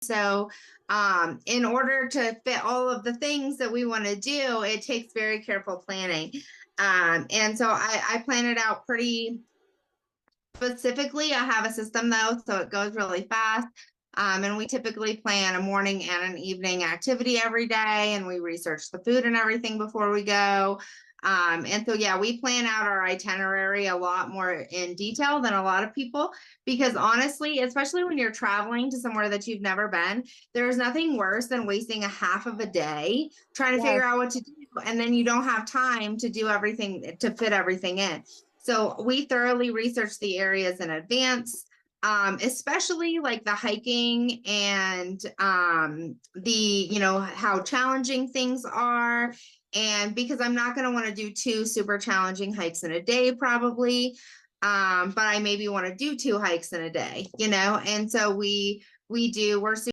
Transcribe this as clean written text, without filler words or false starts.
So, in order to fit all of the things that we want to do, it takes very careful planning. And so I plan it out pretty specifically. I have a system though, so it goes really fast. And we typically plan a morning and an evening activity every day, and we research the food and everything before we go. And so, yeah, we plan out our itinerary a lot more in detail than a lot of people, because honestly, especially when you're traveling to somewhere that you've never been, there's nothing worse than wasting a half of a day trying to Yes. figure out what to do. And then you don't have time to do everything to fit everything in. So we thoroughly research the areas in advance, especially like the hiking and how challenging things are. And because I'm not going to want to do two super challenging hikes in a day, probably, but I maybe want to do two hikes in a day, and so we're